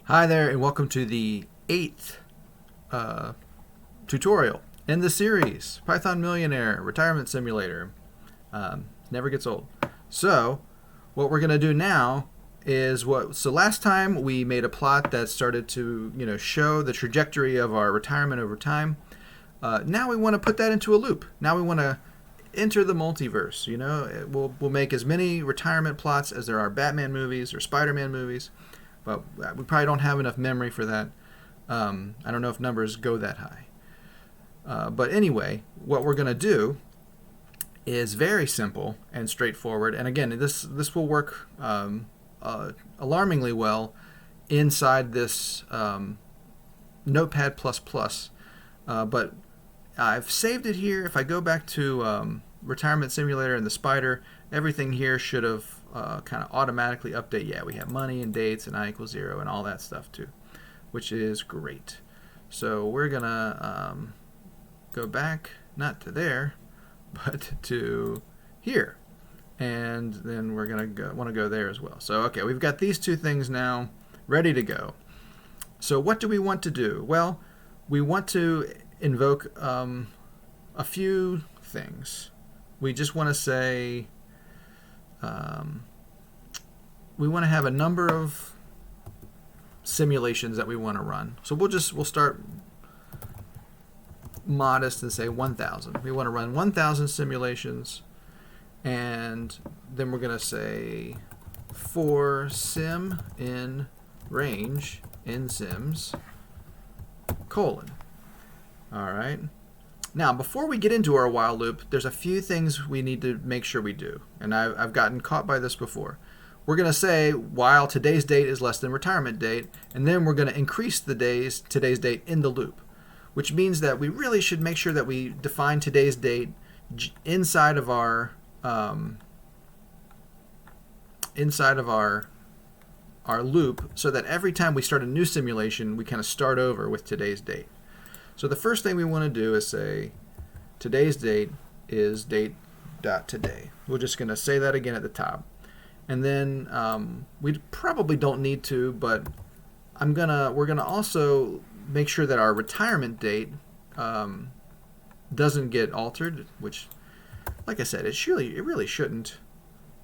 Hi there, and welcome to the 8th tutorial in the series, Python Millionaire Retirement Simulator. Never gets old. So, what we're going to do now is so last time we made a plot that started to, show the trajectory of our retirement over time. Now we want to put that into a loop. Now we want to enter the multiverse. We'll make as many retirement plots as there are Batman movies or Spider-Man movies. But we probably don't have enough memory for that. I don't know if numbers go that high. But anyway, what we're going to do is very simple and straightforward. And again, this will work alarmingly well inside this Notepad++. But I've saved it here. If I go back to Retirement Simulator and the spider, everything here should have kind of automatically update. Yeah, we have money and dates and I=0 and all that stuff too, which is great. So we're gonna go back, not to there, but to here, and then we're gonna want to go there as well. So okay, we've got these two things now ready to go. So what do we want to do? Well, we want to invoke a few things. We just want to say we want to have a number of simulations that we want to run. So we'll start modest and say 1,000. We want to run 1,000 simulations, and then we're going to say for sim in range in sims : All right. Now, before we get into our while loop, there's a few things we need to make sure we do. And I've gotten caught by this before. We're going to say while today's date is less than retirement date, and then we're going to increase today's date in the loop, which means that we really should make sure that we define today's date inside of our loop, so that every time we start a new simulation, we kind of start over with today's date. So the first thing we want to do is say today's date is date.today. We're just going to say that again at the top. And then we probably don't need to, but we're gonna also make sure that our retirement date doesn't get altered, which, like I said, it really shouldn't.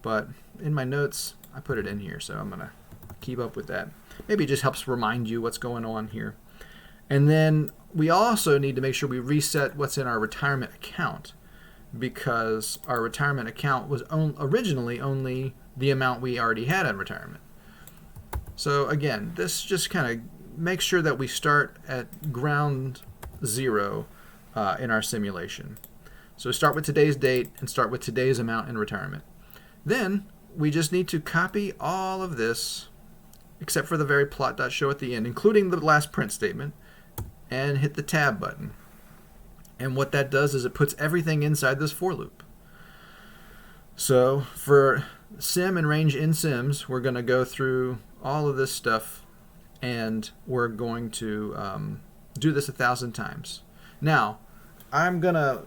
But in my notes, I put it in here, so I'm gonna keep up with that. Maybe it just helps remind you what's going on here. And then we also need to make sure we reset what's in our retirement account, because our retirement account was originally only the amount we already had in retirement. So again, this just kind of makes sure that we start at ground zero in our simulation. So start with today's date and start with today's amount in retirement. Then we just need to copy all of this, except for the very plot.show at the end, including the last print statement, and hit the tab button. And what that does is it puts everything inside this for loop. So for sim and range in sims, we're going to go through all of this stuff, and we're going to do this 1,000 times. Now, I'm going to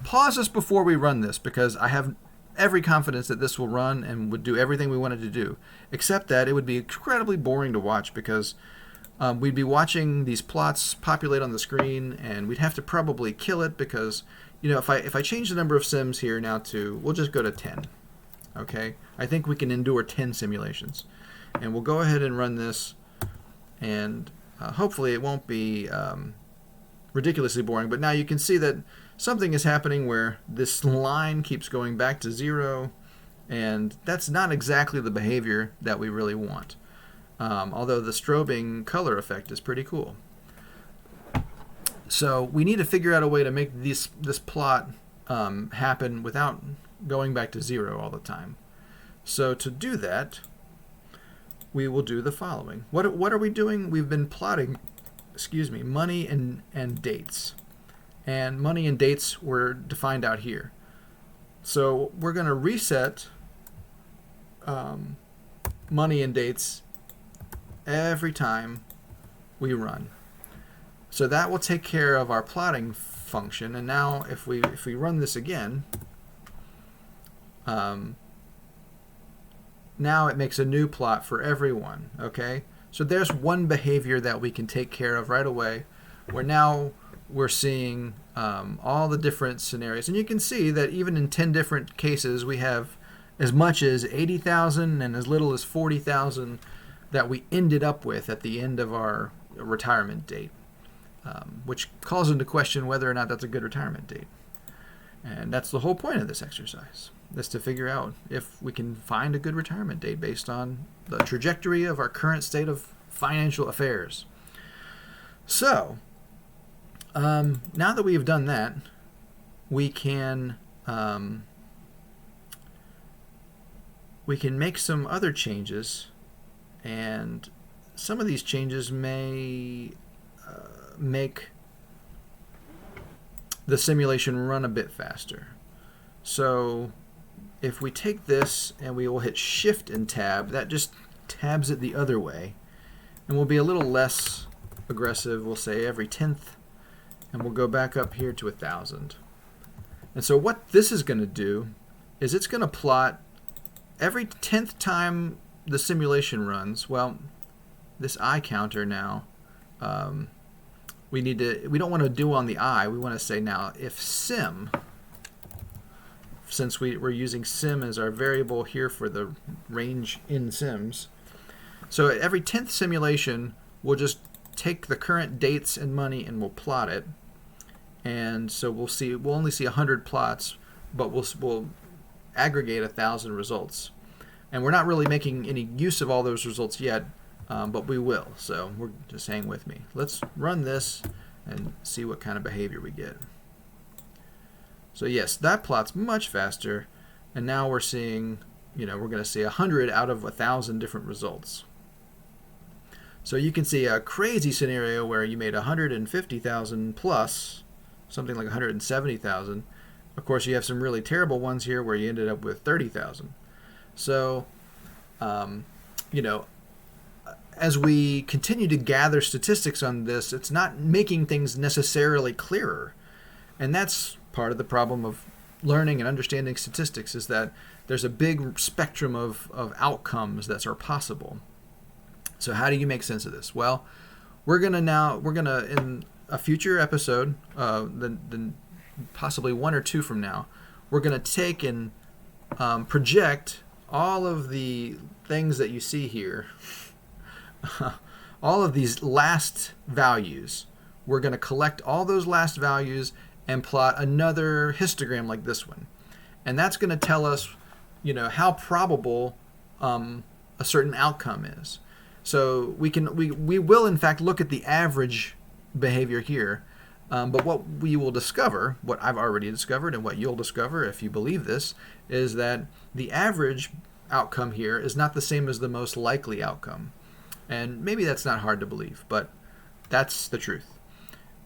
pause this before we run this, because I have every confidence that this will run and would do everything we wanted to do, except that it would be incredibly boring to watch, because we'd be watching these plots populate on the screen, and we'd have to probably kill it, because if I change the number of sims here now we'll just go to 10. Okay, I think we can endure 10 simulations, and we'll go ahead and run this, and hopefully it won't be ridiculously boring. But now you can see that something is happening where this line keeps going back to 0, and that's not exactly the behavior that we really want. Although the strobing color effect is pretty cool. So we need to figure out a way to make this plot happen without going back to 0 all the time. So to do that, we will do the following. What are we doing? We've been plotting, money and dates. And money and dates were defined out here. So we're going to reset money and dates every time we run. So that will take care of our plotting function. And now if we run this again, now it makes a new plot for everyone, okay? So there's one behavior that we can take care of right away, where now we're seeing all the different scenarios. And you can see that even in 10 different cases, we have as much as 80,000 and as little as 40,000 that we ended up with at the end of our retirement date, which calls into question whether or not that's a good retirement date. And that's the whole point of this exercise, is to figure out if we can find a good retirement date based on the trajectory of our current state of financial affairs. So, now that we've done that, we can make some other changes, and some of these changes may make the simulation run a bit faster. So if we take this and we will hit Shift and Tab, that just tabs it the other way, and we'll be a little less aggressive. We'll say every 10th, and we'll go back up here to 1,000. And so what this is going to do is it's going to plot every 10th time the simulation runs. Well, this eye counter now, we don't want to do on the eye. We want to say now if sim, since we're using sim as our variable here for the range in sims. So at every 10th simulation, we'll just take the current dates and money and we'll plot it. And so we'll only see 100 plots, but we'll aggregate 1,000 results. And we're not really making any use of all those results yet, but we will. So we're just hang with me. Let's run this and see what kind of behavior we get. So yes, that plot's much faster, and now we're seeing, we're going to see 100 out of 1,000 different results. So you can see a crazy scenario where you made 150,000 plus something like 170,000. Of course, you have some really terrible ones here where you ended up with 30,000. So, as we continue to gather statistics on this, it's not making things necessarily clearer. And that's part of the problem of learning and understanding statistics, is that there's a big spectrum of outcomes that are possible. So how do you make sense of this? Well, we're gonna in a future episode, then possibly one or two from now, we're gonna take and project all of the things that you see here, all of these last values. We're going to collect all those last values and plot another histogram like this one. And that's going to tell us, how probable a certain outcome is. So we will in fact look at the average behavior here, but what we will discover, what I've already discovered and what you'll discover if you believe this, is that the average outcome here is not the same as the most likely outcome. And maybe that's not hard to believe, but that's the truth.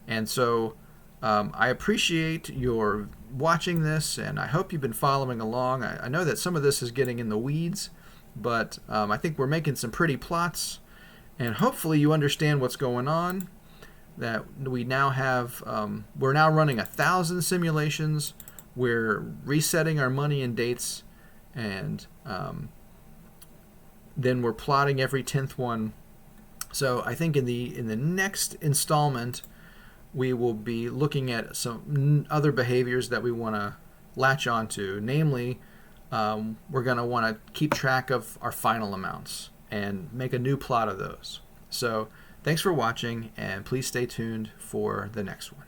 And so I appreciate your watching this, and I hope you've been following along. I know that some of this is getting in the weeds, but I think we're making some pretty plots, and hopefully you understand what's going on. That we now have, we're now running 1,000 simulations. We're resetting our money and dates, and then we're plotting every 10th one. So I think in the next installment, we will be looking at some other behaviors that we want to latch onto. Namely, we're going to want to keep track of our final amounts and make a new plot of those. So thanks for watching, and please stay tuned for the next one.